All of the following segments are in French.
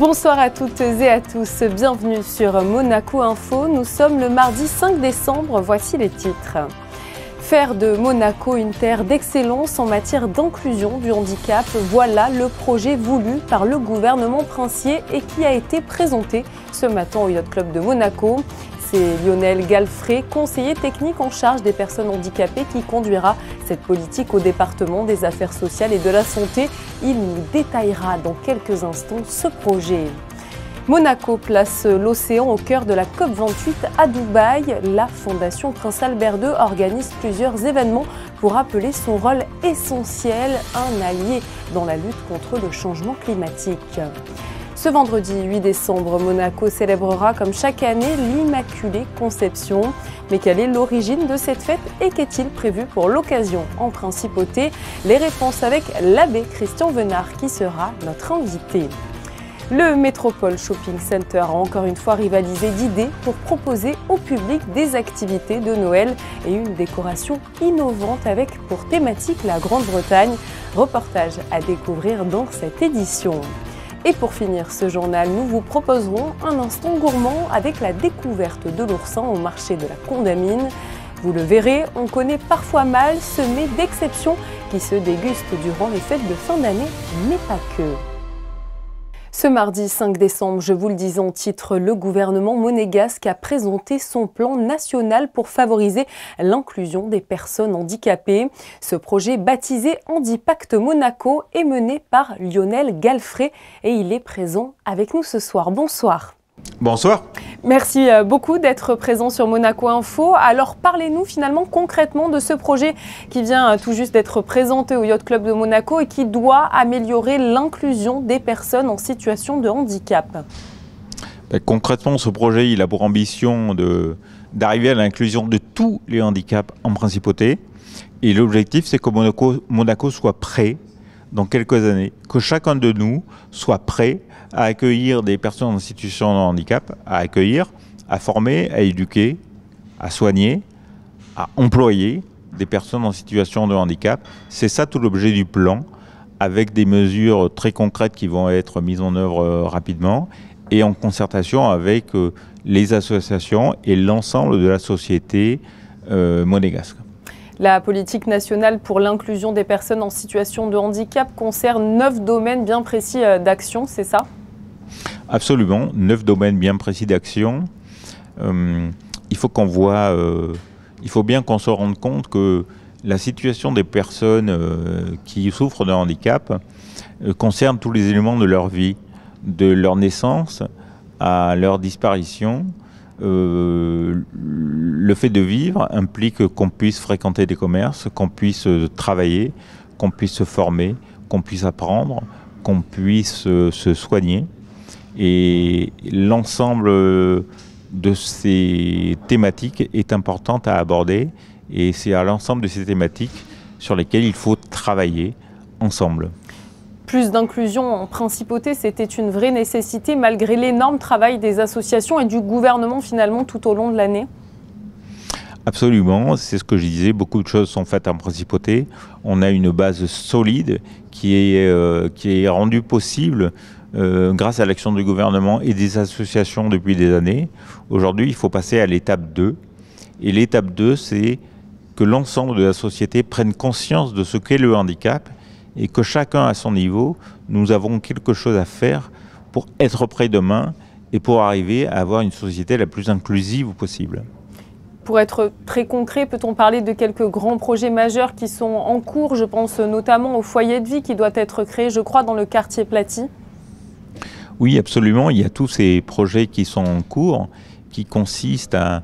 Bonsoir à toutes et à tous, bienvenue sur Monaco Info. Nous sommes le mardi 5 décembre, voici les titres. Faire de Monaco une terre d'excellence en matière d'inclusion du handicap, voilà le projet voulu par le gouvernement princier et qui a été présenté ce matin au Yacht Club de Monaco. C'est Lionel Galfré, conseiller technique en charge des personnes handicapées, qui conduira cette politique au département des affaires sociales et de la santé. Il nous détaillera dans quelques instants ce projet. Monaco place l'océan au cœur de la COP28 à Dubaï. La Fondation Prince Albert II organise plusieurs événements pour rappeler son rôle essentiel, un allié dans la lutte contre le changement climatique. Ce vendredi 8 décembre, Monaco célébrera comme chaque année l'Immaculée Conception. Mais quelle est l'origine de cette fête et qu'est-il prévu pour l'occasion en principauté? Les réponses avec l'abbé Christian Venard qui sera notre invité. Le Métropole Shopping Center a encore une fois rivalisé d'idées pour proposer au public des activités de Noël et une décoration innovante avec pour thématique la Grande-Bretagne. Reportage à découvrir dans cette édition. Et pour finir ce journal, nous vous proposerons un instant gourmand avec la découverte de l'oursin au marché de la Condamine. Vous le verrez, on connaît parfois mal ce mets d'exception qui se déguste durant les fêtes de fin d'année, mais pas que. Ce mardi 5 décembre, je vous le disais en titre, le gouvernement monégasque a présenté son plan national pour favoriser l'inclusion des personnes handicapées. Ce projet baptisé Handipact Monaco est mené par Lionel Galfré et il est présent avec nous ce soir. Bonsoir. Bonsoir. Merci beaucoup d'être présent sur Monaco Info. Alors parlez-nous finalement concrètement de ce projet qui vient tout juste d'être présenté au Yacht Club de Monaco et qui doit améliorer l'inclusion des personnes en situation de handicap. Concrètement, ce projet il a pour ambition d'arriver à l'inclusion de tous les handicaps en principauté. Et l'objectif, c'est que Monaco soit prêt dans quelques années, que chacun de nous soit prêt à accueillir des personnes en situation de handicap, à accueillir, à former, à éduquer, à soigner, à employer des personnes en situation de handicap. C'est ça tout l'objet du plan, avec des mesures très concrètes qui vont être mises en œuvre rapidement et en concertation avec les associations et l'ensemble de la société monégasque. La politique nationale pour l'inclusion des personnes en situation de handicap concerne 9 domaines bien précis d'action, c'est ça ? Absolument, 9 domaines bien précis d'action. Il faut bien qu'on se rende compte que la situation des personnes qui souffrent de handicap concerne tous les éléments de leur vie, de leur naissance à leur disparition. Le fait de vivre implique qu'on puisse fréquenter des commerces, qu'on puisse travailler, qu'on puisse se former, qu'on puisse apprendre, qu'on puisse se soigner. Et l'ensemble de ces thématiques est importante à aborder et c'est à l'ensemble de ces thématiques sur lesquelles il faut travailler ensemble. Plus d'inclusion en principauté, c'était une vraie nécessité malgré l'énorme travail des associations et du gouvernement finalement tout au long de l'année. Absolument, c'est ce que je disais, beaucoup de choses sont faites en principauté. On a une base solide qui est rendue possible grâce à l'action du gouvernement et des associations depuis des années. Aujourd'hui, il faut passer à l'étape 2. Et l'étape 2, c'est que l'ensemble de la société prenne conscience de ce qu'est le handicap et que chacun à son niveau, nous avons quelque chose à faire pour être prêt demain et pour arriver à avoir une société la plus inclusive possible. Pour être très concret, peut-on parler de quelques grands projets majeurs qui sont en cours? Je pense notamment au foyer de vie qui doit être créé, je crois, dans le quartier Platy. Oui, absolument. Il y a tous ces projets qui sont en cours, qui consistent à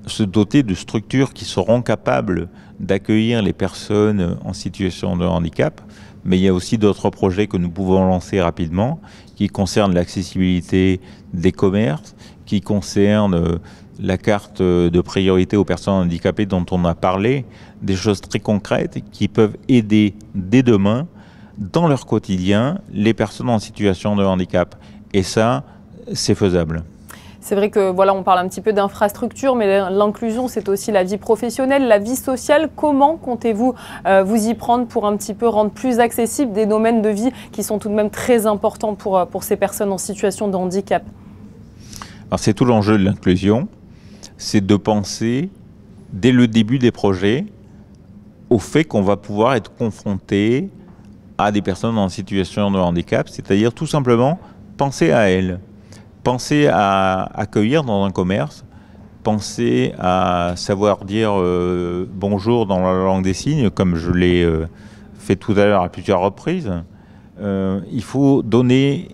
se doter de structures qui seront capables d'accueillir les personnes en situation de handicap. Mais il y a aussi d'autres projets que nous pouvons lancer rapidement, qui concernent l'accessibilité des commerces, qui concernent la carte de priorité aux personnes handicapées dont on a parlé, des choses très concrètes qui peuvent aider dès demain, dans leur quotidien, les personnes en situation de handicap. Et ça, c'est faisable. C'est vrai que voilà, on parle un petit peu d'infrastructure, mais l'inclusion, c'est aussi la vie professionnelle, la vie sociale. Comment comptez-vous vous y prendre pour un petit peu rendre plus accessibles des domaines de vie qui sont tout de même très importants pour ces personnes en situation de handicap? Alors c'est tout l'enjeu de l'inclusion, c'est de penser dès le début des projets au fait qu'on va pouvoir être confronté à des personnes en situation de handicap, c'est-à-dire tout simplement penser à elles. Penser à accueillir dans un commerce, penser à savoir dire bonjour dans la langue des signes, comme je l'ai fait tout à l'heure à plusieurs reprises. Il faut donner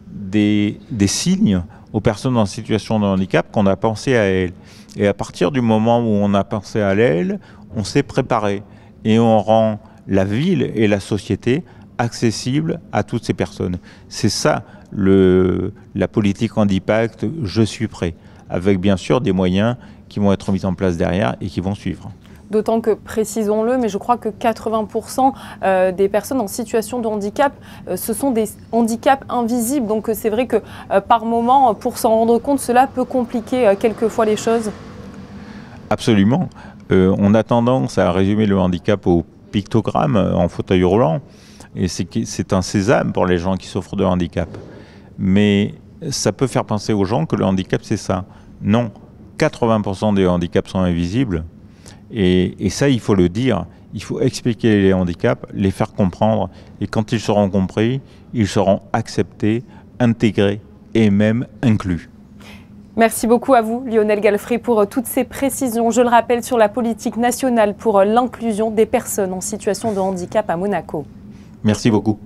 des signes aux personnes en situation de handicap qu'on a pensé à elles. Et à partir du moment où on a pensé à elles, on s'est préparé et on rend la ville et la société accessibles à toutes ces personnes. C'est ça la politique Handipact, je suis prêt, avec bien sûr des moyens qui vont être mis en place derrière et qui vont suivre. D'autant que, précisons-le, mais je crois que 80% des personnes en situation de handicap, ce sont des handicaps invisibles. Donc c'est vrai que par moment, pour s'en rendre compte, cela peut compliquer quelquefois les choses. Absolument. On a tendance à résumer le handicap au pictogramme en fauteuil roulant. Et c'est un sésame pour les gens qui souffrent de handicap. Mais ça peut faire penser aux gens que le handicap, c'est ça. Non, 80% des handicaps sont invisibles. Et ça, il faut le dire. Il faut expliquer les handicaps, les faire comprendre. Et quand ils seront compris, ils seront acceptés, intégrés et même inclus. Merci beaucoup à vous, Lionel Galfré, pour toutes ces précisions. Je le rappelle, sur la politique nationale pour l'inclusion des personnes en situation de handicap à Monaco. Merci beaucoup.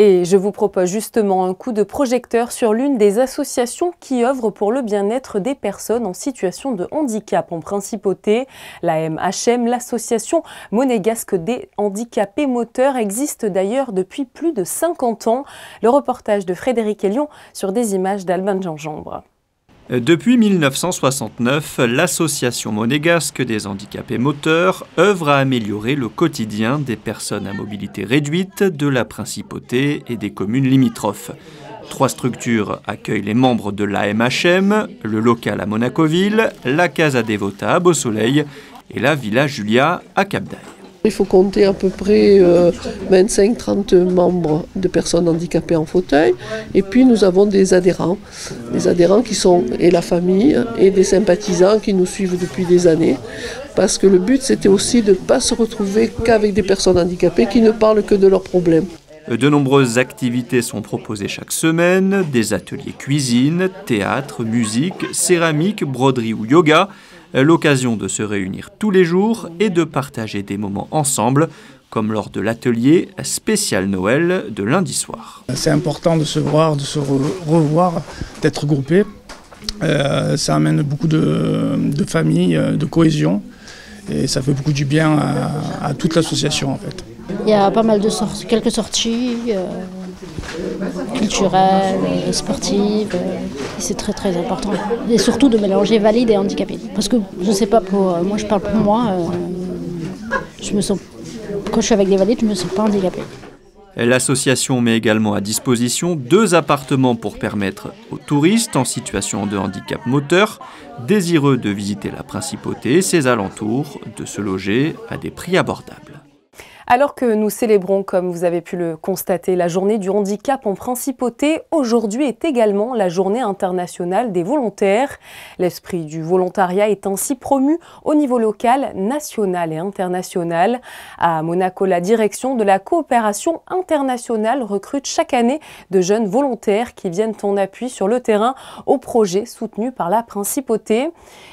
Et je vous propose justement un coup de projecteur sur l'une des associations qui œuvrent pour le bien-être des personnes en situation de handicap en principauté. La MHM, l'association monégasque des handicapés moteurs, existe d'ailleurs depuis plus de 50 ans. Le reportage de Frédéric Elion sur des images d'Albin Gingembre. Depuis 1969, l'Association monégasque des handicapés moteurs œuvre à améliorer le quotidien des personnes à mobilité réduite de la principauté et des communes limitrophes. 3 structures accueillent les membres de l'AMHM, le local à Monacoville, la Casa Devota à Beau-Soleil et la Villa Julia à Cap-d'Aille. Il faut compter à peu près 25-30 membres de personnes handicapées en fauteuil. Et puis nous avons des adhérents qui sont et la famille et des sympathisants qui nous suivent depuis des années. Parce que le but c'était aussi de ne pas se retrouver qu'avec des personnes handicapées qui ne parlent que de leurs problèmes. De nombreuses activités sont proposées chaque semaine, des ateliers cuisine, théâtre, musique, céramique, broderie ou yoga. L'occasion de se réunir tous les jours et de partager des moments ensemble, comme lors de l'atelier spécial Noël de lundi soir. C'est important de se voir, de se revoir, d'être groupés. Ça amène beaucoup de famille, de cohésion et ça fait beaucoup du bien à toute l'association en fait. Il y a pas mal de quelques sorties culturelles, sportives, et c'est très très important. Et surtout de mélanger valides et handicapés. Parce que je sais pas, moi je parle pour moi, quand je suis avec des valides, je ne me sens pas handicapée. L'association met également à disposition 2 appartements pour permettre aux touristes en situation de handicap moteur, désireux de visiter la principauté et ses alentours, de se loger à des prix abordables. Alors que nous célébrons, comme vous avez pu le constater, la journée du handicap en principauté, aujourd'hui est également la journée internationale des volontaires. L'esprit du volontariat est ainsi promu au niveau local, national et international. À Monaco, la direction de la coopération internationale recrute chaque année de jeunes volontaires qui viennent en appui sur le terrain aux projets soutenus par la principauté.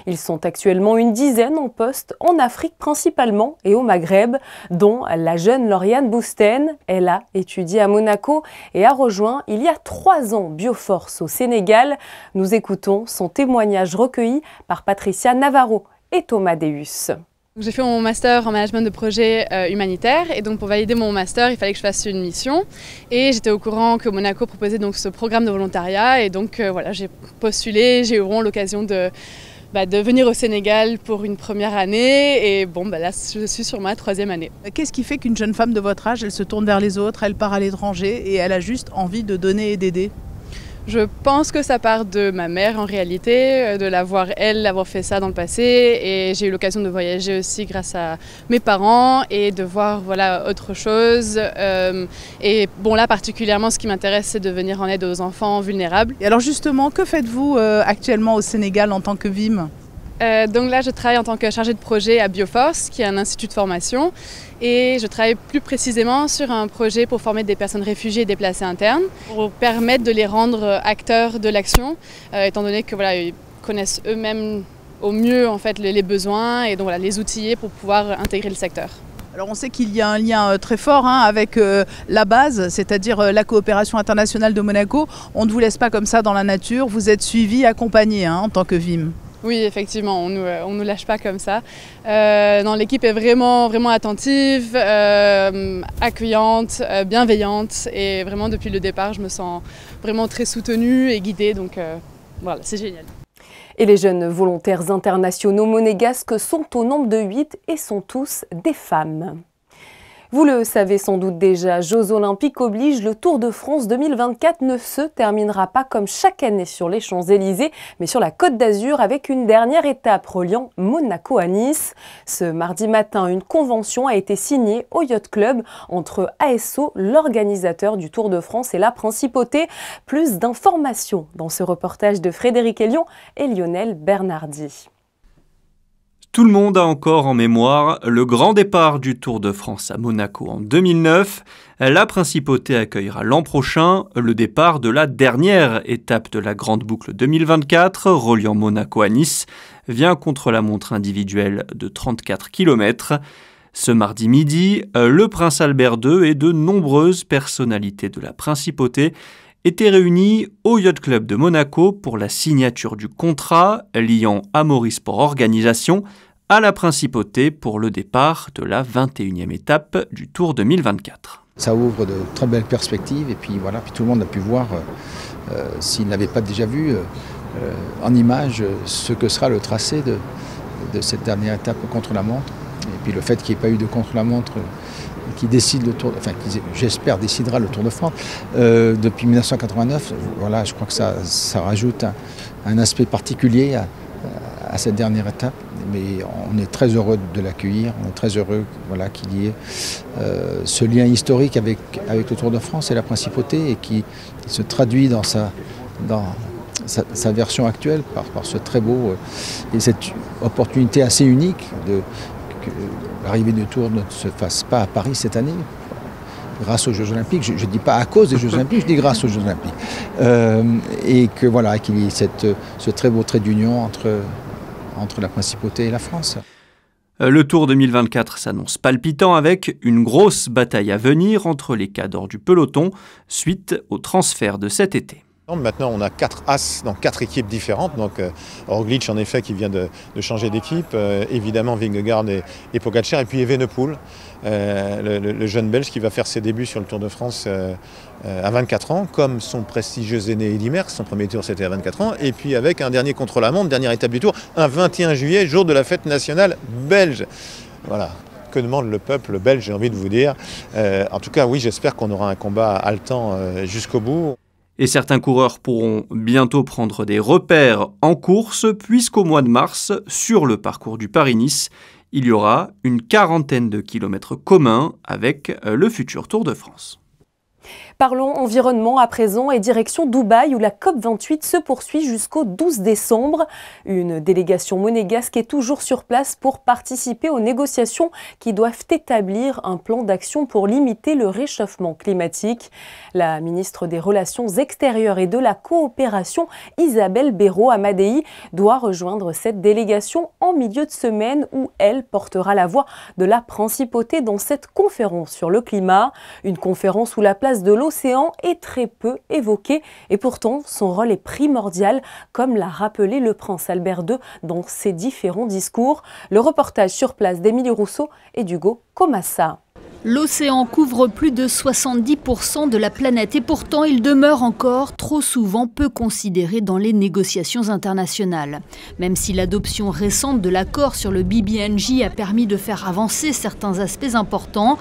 Ils sont actuellement une dizaine en poste en Afrique principalement et au Maghreb, dont la jeune Lauriane Bousten. Elle a étudié à Monaco et a rejoint il y a 3 ans Bioforce au Sénégal. Nous écoutons son témoignage recueilli par Patricia Navarro et Thomas Deus. J'ai fait mon master en management de projet humanitaire et donc pour valider mon master, il fallait que je fasse une mission et j'étais au courant que Monaco proposait donc ce programme de volontariat et donc voilà, j'ai postulé, j'ai eu l'occasion de venir au Sénégal pour une première année et là je suis sur ma 3e année. Qu'est-ce qui fait qu'une jeune femme de votre âge, elle se tourne vers les autres, elle part à l'étranger et elle a juste envie de donner et d'aider ? Je pense que ça part de ma mère en réalité, de l'avoir avoir fait ça dans le passé, et j'ai eu l'occasion de voyager aussi grâce à mes parents et de voir voilà, autre chose. Et bon là particulièrement ce qui m'intéresse c'est de venir en aide aux enfants vulnérables. Et alors justement, que faites-vous actuellement au Sénégal en tant que VIM ? Donc là je travaille en tant que chargée de projet à Bioforce, qui est un institut de formation, et je travaille plus précisément sur un projet pour former des personnes réfugiées et déplacées internes, pour permettre de les rendre acteurs de l'action, étant donné que voilà, ils connaissent eux-mêmes au mieux en fait, les besoins, et donc voilà, les outiller pour pouvoir intégrer le secteur. Alors on sait qu'il y a un lien très fort avec la base, c'est-à-dire la coopération internationale de Monaco. On ne vous laisse pas comme ça dans la nature, vous êtes suivi, accompagné en tant que VIM. Oui, effectivement, on nous lâche pas comme ça. L'équipe est vraiment attentive, accueillante, bienveillante, et vraiment depuis le départ, je me sens vraiment très soutenue et guidée, donc voilà, c'est génial. Et les jeunes volontaires internationaux monégasques sont au nombre de 8 et sont tous des femmes. Vous le savez sans doute déjà, Jeux Olympiques oblige, le Tour de France 2024 ne se terminera pas comme chaque année sur les Champs-Élysées, mais sur la Côte d'Azur avec une dernière étape reliant Monaco à Nice. Ce mardi matin, une convention a été signée au Yacht Club entre ASO, l'organisateur du Tour de France, et la Principauté. Plus d'informations dans ce reportage de Frédéric Elion et Lionel Bernardi. Tout le monde a encore en mémoire le grand départ du Tour de France à Monaco en 2009. La Principauté accueillera l'an prochain le départ de la dernière étape de la Grande Boucle 2024, reliant Monaco à Nice, via contre-la-montre individuelle de 34 km. Ce mardi midi, le prince Albert II et de nombreuses personnalités de la Principauté étaient réunis au Yacht Club de Monaco pour la signature du contrat liant Amaury Sport Organisation à la Principauté pour le départ de la 21e étape du Tour 2024. Ça ouvre de très belles perspectives, et puis voilà, puis tout le monde a pu voir, s'il n'avait pas déjà vu, en image ce que sera le tracé de cette dernière étape contre-la-montre. Et puis le fait qu'il n'y ait pas eu de contre-la-montre qui décide le Tour, enfin qui j'espère décidera le Tour de France depuis 1989, voilà, je crois que ça rajoute un aspect particulier à cette dernière étape. Mais on est très heureux de l'accueillir, on est très heureux voilà, qu'il y ait ce lien historique avec le Tour de France et la Principauté, et qui se traduit dans sa version actuelle par ce très beau et cette opportunité assez unique que l'arrivée du Tour ne se fasse pas à Paris cette année, grâce aux Jeux Olympiques. Je ne dis pas à cause des Jeux Olympiques, je dis grâce aux Jeux Olympiques. Et que voilà, qu'il y ait ce très beau trait d'union entre la Principauté et la France. Le Tour 2024 s'annonce palpitant, avec une grosse bataille à venir entre les cadors du peloton suite au transfert de cet été. Maintenant, on a 4 as dans 4 équipes différentes. Donc, Roglic, en effet, qui vient de changer d'équipe. Évidemment, Vingegaard et Pogačar. Et puis Evenepoel, le jeune Belge qui va faire ses débuts sur le Tour de France à 24 ans, comme son prestigieux aîné Eddy Merckx. Son premier tour, c'était à 24 ans. Et puis avec un dernier contre-la-montre, dernière étape du Tour, un 21 juillet, jour de la fête nationale belge. Voilà. Que demande le peuple belge, j'ai envie de vous dire. En tout cas, oui, j'espère qu'on aura un combat haletant jusqu'au bout. Et certains coureurs pourront bientôt prendre des repères en course, puisqu'au mois de mars, sur le parcours du Paris-Nice, il y aura une 40aine de kilomètres communs avec le futur Tour de France. Parlons environnement à présent et direction Dubaï où la COP28 se poursuit jusqu'au 12 décembre. Une délégation monégasque est toujours sur place pour participer aux négociations qui doivent établir un plan d'action pour limiter le réchauffement climatique. La ministre des Relations extérieures et de la coopération, Isabelle Béraud-Amadei, doit rejoindre cette délégation en milieu de semaine où elle portera la voix de la Principauté dans cette conférence sur le climat. Une conférence où la place de l'océan est très peu évoquée et pourtant son rôle est primordial, comme l'a rappelé le prince Albert II dans ses différents discours. Le reportage sur place d'Émilie Rousseau et d'Hugo Comassa. L'océan couvre plus de 70% de la planète et pourtant il demeure encore trop souvent peu considéré dans les négociations internationales. Même si l'adoption récente de l'accord sur le BBNJ a permis de faire avancer certains aspects importants,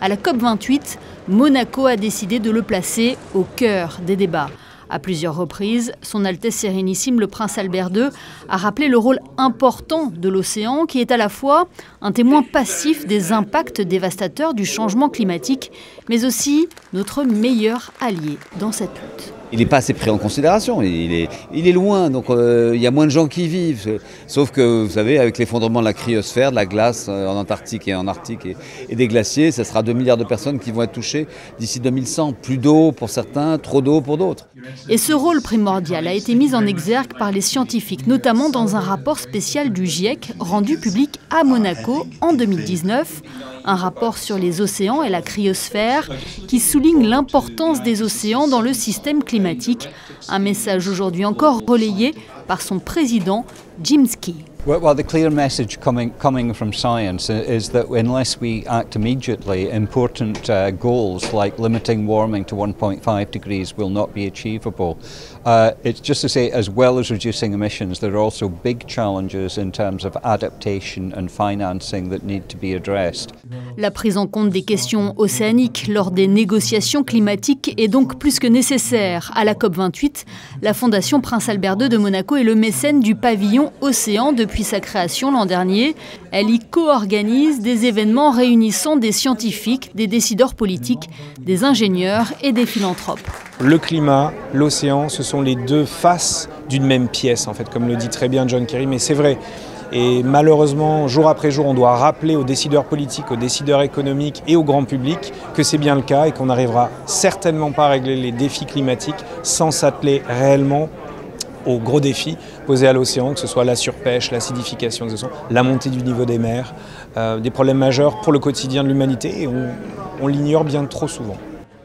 à la COP28, Monaco a décidé de le placer au cœur des débats. À plusieurs reprises, Son Altesse Sérénissime le Prince Albert II a rappelé le rôle important de l'océan qui est à la fois un témoin passif des impacts dévastateurs du changement climatique, mais aussi notre meilleur allié dans cette lutte. Il n'est pas assez pris en considération, il est loin, donc il y a moins de gens qui y vivent. Sauf que, vous savez, avec l'effondrement de la cryosphère, de la glace en Antarctique et en Arctique et des glaciers, ça sera 2 milliards de personnes qui vont être touchées d'ici 2100. Plus d'eau pour certains, trop d'eau pour d'autres. Et ce rôle primordial a été mis en exergue par les scientifiques, notamment dans un rapport spécial du GIEC rendu public à Monaco en 2019. Un rapport sur les océans et la cryosphère qui souligne l'importance des océans dans le système climatique. Un message aujourd'hui encore relayé par son président, Jim Skea. Well, the clear message coming from science is that unless we act immediately, important goals like limiting warming to 1.5 degrees will not be achievable. It's just to say, as well as reducing emissions, there are also big challenges in terms of adaptation and financing that need to be addressed. La prise en compte des questions océaniques lors des négociations climatiques est donc plus que nécessaire. À la COP28, la Fondation Prince Albert II de Monaco est le mécène du pavillon Océan depuis sa création l'an dernier. Elle y co-organise des événements réunissant des scientifiques, des décideurs politiques, des ingénieurs et des philanthropes. Le climat, l'océan, ce sont les deux faces d'une même pièce, en fait, comme le dit très bien John Kerry, mais c'est vrai. Et malheureusement, jour après jour, on doit rappeler aux décideurs politiques, aux décideurs économiques et au grand public que c'est bien le cas et qu'on n'arrivera certainement pas à régler les défis climatiques sans s'atteler réellement aux gros défis posés à l'océan, que ce soit la surpêche, l'acidification des océans, la montée du niveau des mers, des problèmes majeurs pour le quotidien de l'humanité et on l'ignore bien trop souvent.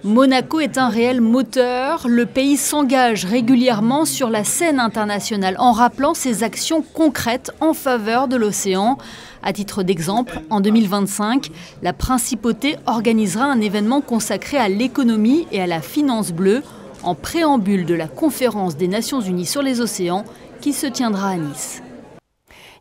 Monaco est un réel moteur. Le pays s'engage régulièrement sur la scène internationale en rappelant ses actions concrètes en faveur de l'océan. À titre d'exemple, en 2025, la Principauté organisera un événement consacré à l'économie et à la finance bleue en préambule de la conférence des Nations Unies sur les océans qui se tiendra à Nice.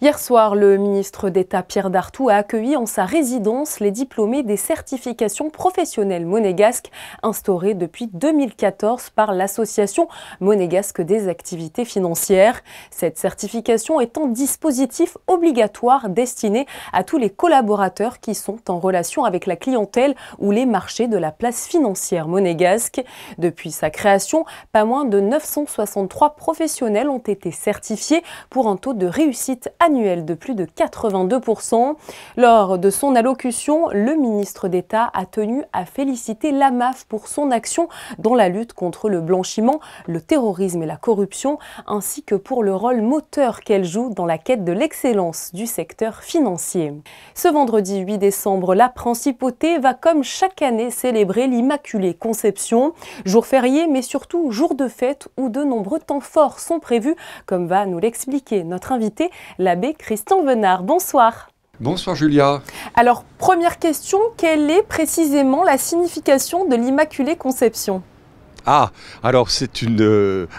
Hier soir, le ministre d'État Pierre Dartout a accueilli en sa résidence les diplômés des certifications professionnelles monégasques instaurées depuis 2014 par l'Association monégasque des activités financières. Cette certification est un dispositif obligatoire destiné à tous les collaborateurs qui sont en relation avec la clientèle ou les marchés de la place financière monégasque. Depuis sa création, pas moins de 963 professionnels ont été certifiés pour un taux de réussite annuel de plus de 82%. Lors de son allocution, le ministre d'État a tenu à féliciter l'AMAF pour son action dans la lutte contre le blanchiment, le terrorisme et la corruption, ainsi que pour le rôle moteur qu'elle joue dans la quête de l'excellence du secteur financier. Ce vendredi 8 décembre, la Principauté va comme chaque année célébrer l'Immaculée Conception, jour férié mais surtout jour de fête où de nombreux temps forts sont prévus, comme va nous l'expliquer notre invité, l'abbé Christian Venard. Bonsoir. Bonsoir Julia. Alors, première question, quelle est précisément la signification de l'Immaculée Conception ? Ah, alors c'est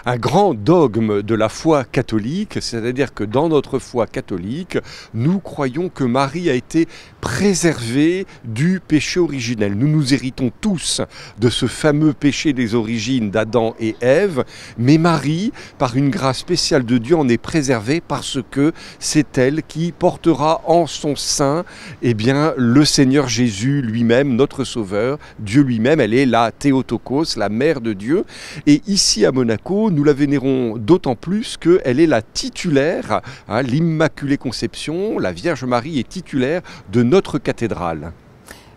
un grand dogme de la foi catholique, c'est-à-dire que dans notre foi catholique, nous croyons que Marie a été préservée du péché originel. Nous nous héritons tous de ce fameux péché des origines d'Adam et Ève, mais Marie, par une grâce spéciale de Dieu, en est préservée parce que c'est elle qui portera en son sein le Seigneur Jésus lui-même, notre Sauveur, Dieu lui-même. Elle est la Théotokos, la mère de Dieu. Et ici à Monaco, nous la vénérons d'autant plus qu'elle est la titulaire, l'Immaculée Conception, la Vierge Marie est titulaire de notre cathédrale.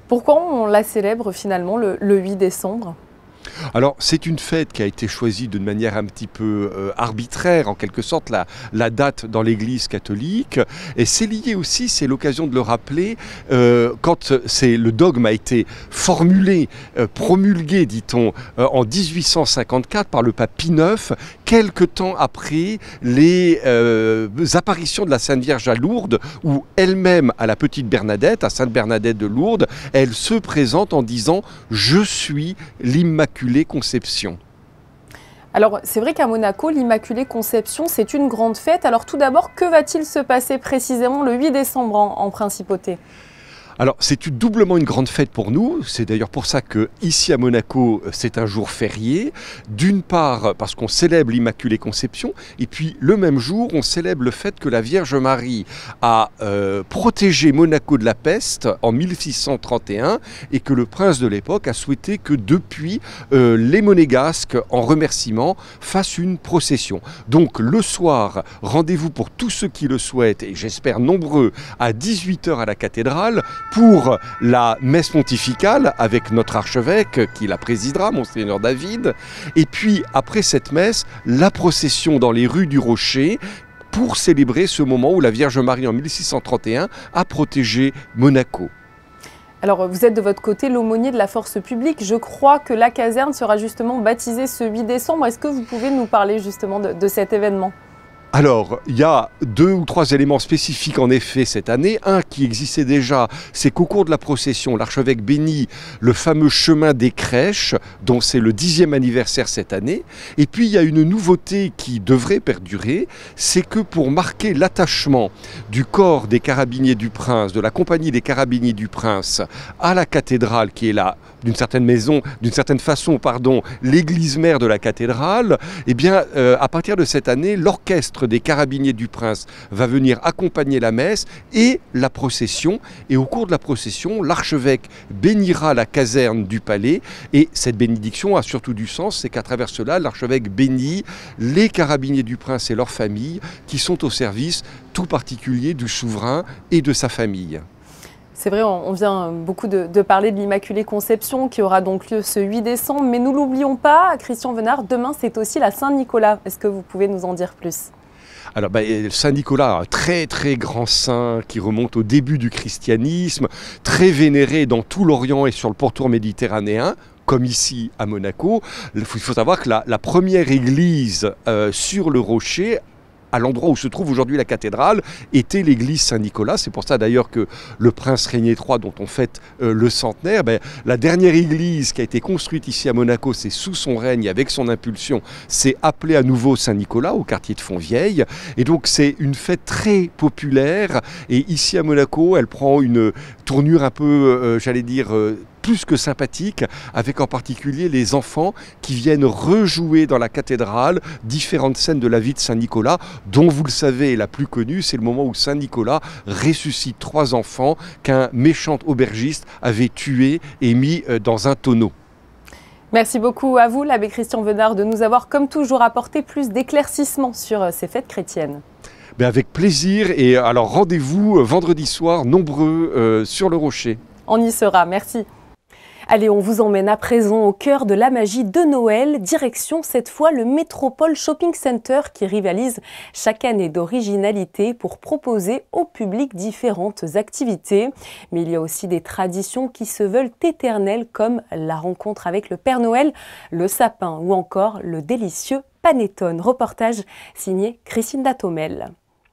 Pourquoi on la célèbre finalement le 8 décembre ? Alors, c'est une fête qui a été choisie d'une manière un petit peu arbitraire, en quelque sorte, la date dans l'Église catholique. Et c'est lié aussi, c'est l'occasion de le rappeler, quand le dogme a été formulé, promulgué, dit-on, en 1854 par le pape Pie IX, quelque temps après les apparitions de la Sainte Vierge à Lourdes, où elle-même, à la petite Bernadette, à Sainte Bernadette de Lourdes, elle se présente en disant « Je suis l'Immaculée Conception ». Alors, c'est vrai qu'à Monaco, l'Immaculée Conception, c'est une grande fête. Alors tout d'abord, que va-t-il se passer précisément le 8 décembre en Principauté ? Alors c'est doublement une grande fête pour nous, c'est d'ailleurs pour ça que ici à Monaco c'est un jour férié, d'une part parce qu'on célèbre l'Immaculée Conception et puis le même jour on célèbre le fait que la Vierge Marie a protégé Monaco de la peste en 1631 et que le prince de l'époque a souhaité que depuis les Monégasques en remerciement fassent une procession. Donc le soir, rendez-vous pour tous ceux qui le souhaitent et j'espère nombreux à 18h à la cathédrale pour la messe pontificale avec notre archevêque qui la présidera, Monseigneur David. Et puis après cette messe, la procession dans les rues du Rocher pour célébrer ce moment où la Vierge Marie en 1631 a protégé Monaco. Alors, vous êtes de votre côté l'aumônier de la force publique. Je crois que la caserne sera justement baptisée ce 8 décembre. Est-ce que vous pouvez nous parler justement de cet événement ? Alors, il y a 2 ou 3 éléments spécifiques en effet cette année. Un qui existait déjà, c'est qu'au cours de la procession, l'archevêque bénit le fameux chemin des crèches, dont c'est le 10e anniversaire cette année. Et puis il y a une nouveauté qui devrait perdurer, c'est que pour marquer l'attachement du corps des Carabiniers du Prince, de la compagnie des Carabiniers du Prince, à la cathédrale qui est là, d'une certaine façon, l'église mère de la cathédrale, eh bien, à partir de cette année, l'orchestre des Carabiniers du Prince va venir accompagner la messe et la procession. Et au cours de la procession, l'archevêque bénira la caserne du palais. Et cette bénédiction a surtout du sens, c'est qu'à travers cela, l'archevêque bénit les Carabiniers du Prince et leurs familles qui sont au service tout particulier du souverain et de sa famille. C'est vrai, on vient beaucoup de parler de l'Immaculée Conception qui aura donc lieu ce 8 décembre. Mais nous l'oublions pas, Christian Venard, demain c'est aussi la Saint-Nicolas. Est-ce que vous pouvez nous en dire plus ? Alors Saint-Nicolas, un très très grand saint qui remonte au début du christianisme, très vénéré dans tout l'Orient et sur le pourtour méditerranéen, comme ici à Monaco. Il faut savoir que la première église sur le rocher, à l'endroit où se trouve aujourd'hui la cathédrale, était l'église Saint-Nicolas. C'est pour ça d'ailleurs que le prince Régnier III, dont on fête le centenaire, la dernière église qui a été construite ici à Monaco, c'est sous son règne, avec son impulsion, c'est appelé à nouveau Saint-Nicolas, au quartier de Fontvieille. Et donc c'est une fête très populaire. Et ici à Monaco, elle prend une tournure un peu, plus que sympathique, avec en particulier les enfants qui viennent rejouer dans la cathédrale différentes scènes de la vie de Saint-Nicolas, dont vous le savez, la plus connue, c'est le moment où Saint-Nicolas ressuscite 3 enfants qu'un méchant aubergiste avait tués et mis dans un tonneau. Merci beaucoup à vous, l'abbé Christian Venard, de nous avoir comme toujours apporté plus d'éclaircissements sur ces fêtes chrétiennes. Avec plaisir, et alors rendez-vous vendredi soir, nombreux sur le Rocher. On y sera, merci. Allez, on vous emmène à présent au cœur de la magie de Noël. Direction cette fois le Métropole Shopping Center qui rivalise chaque année d'originalité pour proposer au public différentes activités. Mais il y a aussi des traditions qui se veulent éternelles comme la rencontre avec le Père Noël, le sapin ou encore le délicieux panettone. Reportage signé Christine Datomel.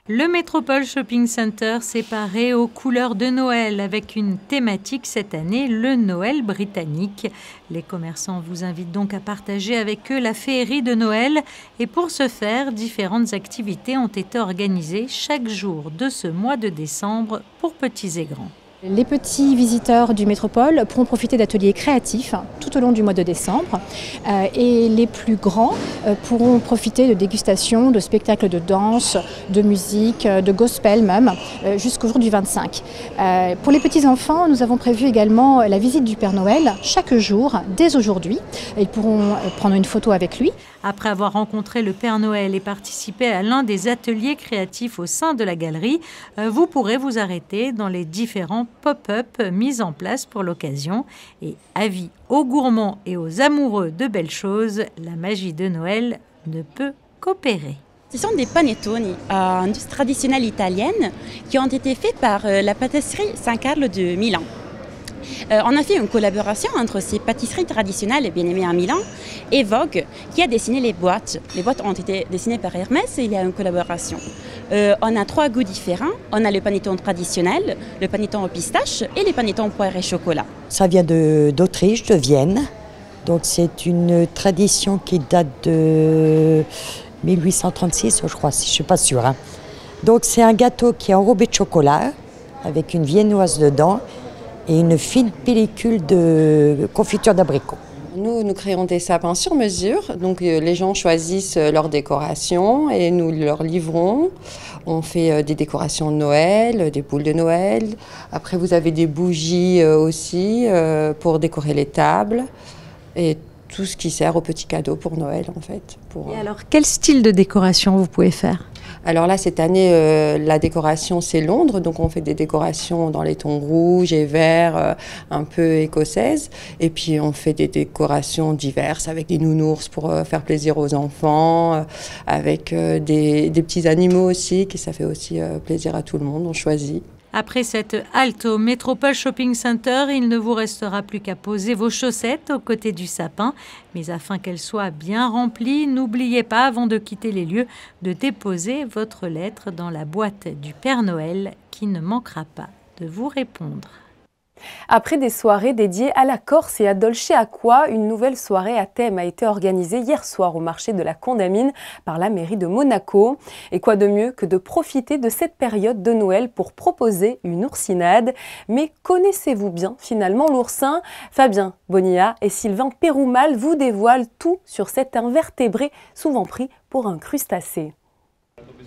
Le Métropole Shopping Center séparé aux couleurs de Noël avec une thématique cette année, le Noël britannique. Les commerçants vous invitent donc à partager avec eux la féerie de Noël et pour ce faire, différentes activités ont été organisées chaque jour de ce mois de décembre pour petits et grands. Les petits visiteurs du Métropole pourront profiter d'ateliers créatifs tout au long du mois de décembre et les plus grands pourront profiter de dégustations, de spectacles de danse, de musique, de gospel même, jusqu'au jour du 25. Pour les petits-enfants, nous avons prévu également la visite du Père Noël chaque jour, dès aujourd'hui. Ils pourront prendre une photo avec lui. Après avoir rencontré le Père Noël et participé à l'un des ateliers créatifs au sein de la galerie, vous pourrez vous arrêter dans les différents pop-up mis en place pour l'occasion. Et avis aux gourmands et aux amoureux de belles choses, la magie de Noël ne peut qu'opérer. Ce sont des panettoni, industrie traditionnelle italienne, qui ont été faits par la pâtisserie San Carlo de Milan. On a fait une collaboration entre ces pâtisseries traditionnelles bien aimées à Milan et Vogue qui a dessiné les boîtes. Les boîtes ont été dessinées par Hermès et il y a une collaboration. On a 3 goûts différents. On a le panettone traditionnel, le panettone au pistache et le panettone poire et chocolat. Ça vient d'Autriche, de Vienne. Donc c'est une tradition qui date de 1836, je crois, je ne suis pas sûre. Donc c'est un gâteau qui est enrobé de chocolat avec une viennoise dedans. et une fine pellicule de confiture d'abricot. Nous créons des sapins sur mesure, donc les gens choisissent leur décoration et nous leur livrons. On fait des décorations de Noël, des boules de Noël. Après, vous avez des bougies aussi pour décorer les tables et tout ce qui sert aux petits cadeaux pour Noël en fait. Et alors, quel style de décoration vous pouvez faire ? Alors là, cette année, la décoration, c'est Londres. Donc, on fait des décorations dans les tons rouges et verts, un peu écossaises. Et puis, on fait des décorations diverses avec des nounours pour faire plaisir aux enfants, avec des petits animaux aussi, ça fait aussi plaisir à tout le monde. On choisit. Après cette halte au Métropole Shopping Center, il ne vous restera plus qu'à poser vos chaussettes aux côtés du sapin. Mais afin qu'elles soient bien remplies, n'oubliez pas, avant de quitter les lieux, de déposer votre lettre dans la boîte du Père Noël qui ne manquera pas de vous répondre. Après des soirées dédiées à la Corse et à Dolce Acqua, une nouvelle soirée à thème a été organisée hier soir au marché de la Condamine par la mairie de Monaco. Et quoi de mieux que de profiter de cette période de Noël pour proposer une oursinade. Mais connaissez-vous bien finalement l'oursin? Fabien Bonilla et Sylvain Péroumal vous dévoilent tout sur cet invertébré souvent pris pour un crustacé.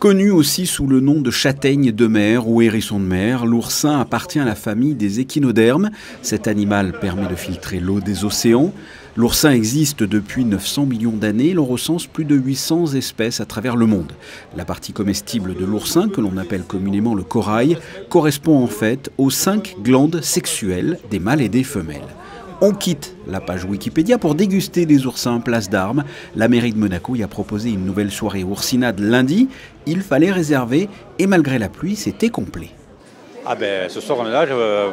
Connu aussi sous le nom de châtaigne de mer ou hérisson de mer, l'oursin appartient à la famille des échinodermes. Cet animal permet de filtrer l'eau des océans. L'oursin existe depuis 900 millions d'années. L'on recense plus de 800 espèces à travers le monde. La partie comestible de l'oursin, que l'on appelle communément le corail, correspond en fait aux 5 glandes sexuelles des mâles et des femelles. On quitte la page Wikipédia pour déguster des oursins place d'Armes. La mairie de Monaco y a proposé une nouvelle soirée oursinade lundi. Il fallait réserver et malgré la pluie, c'était complet. Ah ben, ce soir on est là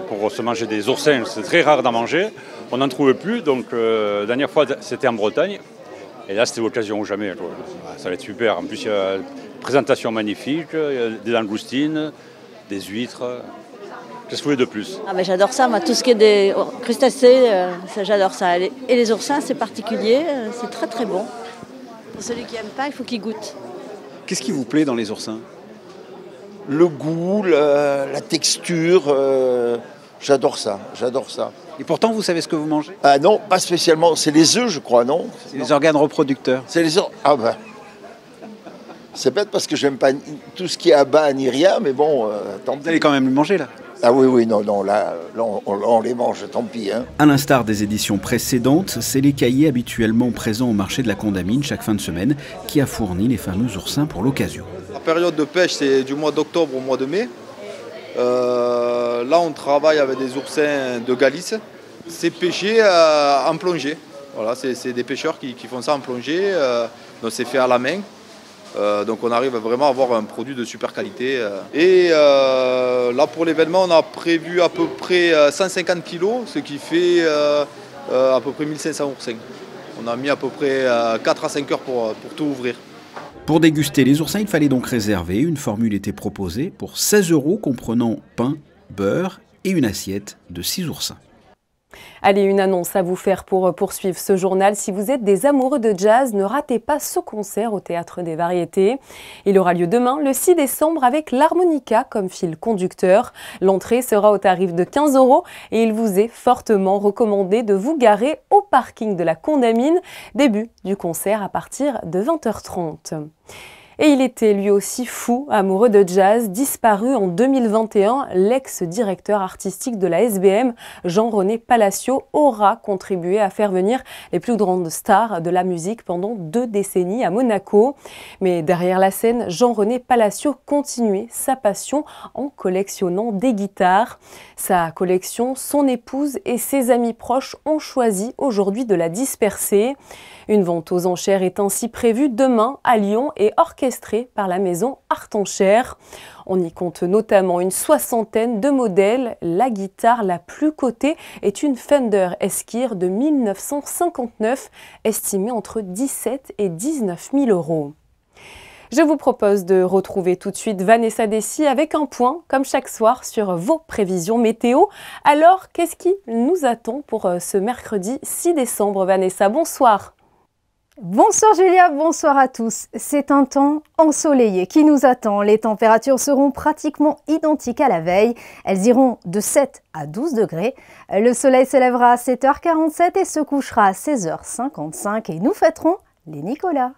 pour se manger des oursins. C'est très rare d'en manger. On n'en trouve plus. Donc la dernière fois c'était en Bretagne. Et là c'était l'occasion ou jamais. Ça va être super. En plus il y a une présentation magnifique, des langoustines, des huîtres. Qu'est-ce que vous voulez de plus? Ah ben j'adore ça, moi, tout ce qui est des crustacés, j'adore ça. Et les oursins, c'est particulier, c'est très très bon. Pour celui qui n'aime pas, il faut qu'il goûte. Qu'est-ce qui vous plaît dans les oursins? Le goût, la texture, j'adore ça, j'adore ça. Et pourtant, vous savez ce que vous mangez? Ah non, pas spécialement, c'est les œufs, je crois, non? C'est les organes reproducteurs. C'est les organes, ah ben... C'est bête parce que j'aime pas tout ce qui est abat ni rien, mais bon... Vous allez quand même le manger, là? Ah oui, non, là on les mange, tant pis. Hein. À l'instar des éditions précédentes, c'est les cahiers habituellement présents au marché de la Condamine chaque fin de semaine qui a fourni les fameux oursins pour l'occasion. La période de pêche, c'est du mois d'octobre au mois de mai. Là, on travaille avec des oursins de Galice. C'est pêché en plongée. Voilà, c'est des pêcheurs qui font ça en plongée. Donc c'est fait à la main. Donc on arrive vraiment à avoir un produit de super qualité. Et là pour l'événement on a prévu à peu près 150 kilos, ce qui fait à peu près 1500 oursins. On a mis à peu près 4 à 5 heures pour tout ouvrir. Pour déguster les oursins, il fallait donc réserver. Une formule était proposée pour 16 € comprenant pain, beurre et une assiette de 6 oursins. Allez, une annonce à vous faire pour poursuivre ce journal. Si vous êtes des amoureux de jazz, ne ratez pas ce concert au Théâtre des Variétés. Il aura lieu demain, le 6 décembre, avec l'harmonica comme fil conducteur. L'entrée sera au tarif de 15 € et il vous est fortement recommandé de vous garer au parking de la Condamine. Début du concert à partir de 20h30. Et il était lui aussi fou, amoureux de jazz, disparu en 2021. L'ex-directeur artistique de la SBM, Jean-René Palacio, aura contribué à faire venir les plus grandes stars de la musique pendant 2 décennies à Monaco. Mais derrière la scène, Jean-René Palacio continuait sa passion en collectionnant des guitares. Sa collection, son épouse et ses amis proches ont choisi aujourd'hui de la disperser. Une vente aux enchères est ainsi prévue demain à Lyon et orchestrée par la maison Art Enchères. On y compte notamment une 60aine de modèles. La guitare la plus cotée est une Fender Esquire de 1959, estimée entre 17 et 19 000 €. Je vous propose de retrouver tout de suite Vanessa Dessy avec un point, comme chaque soir, sur vos prévisions météo. Alors, qu'est-ce qui nous attend pour ce mercredi 6 décembre, Vanessa? Bonsoir. Bonsoir Julia, bonsoir à tous. C'est un temps ensoleillé qui nous attend. Les températures seront pratiquement identiques à la veille. Elles iront de 7 à 12 degrés. Le soleil se lèvera à 7h47 et se couchera à 16h55 et nous fêterons les Nicolas.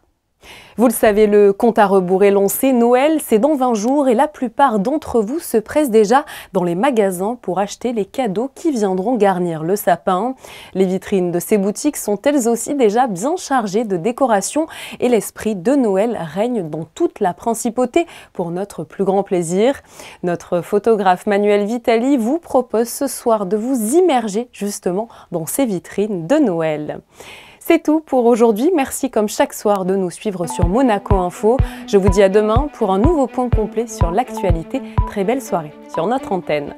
Vous le savez, le compte à rebours est lancé. Noël, c'est dans 20 jours et la plupart d'entre vous se pressent déjà dans les magasins pour acheter les cadeaux qui viendront garnir le sapin. Les vitrines de ces boutiques sont elles aussi déjà bien chargées de décorations et l'esprit de Noël règne dans toute la principauté pour notre plus grand plaisir. Notre photographe Manuel Vitali vous propose ce soir de vous immerger justement dans ces vitrines de Noël. C'est tout pour aujourd'hui. Merci comme chaque soir de nous suivre sur Monaco Info. Je vous dis à demain pour un nouveau point complet sur l'actualité. Très belle soirée sur notre antenne.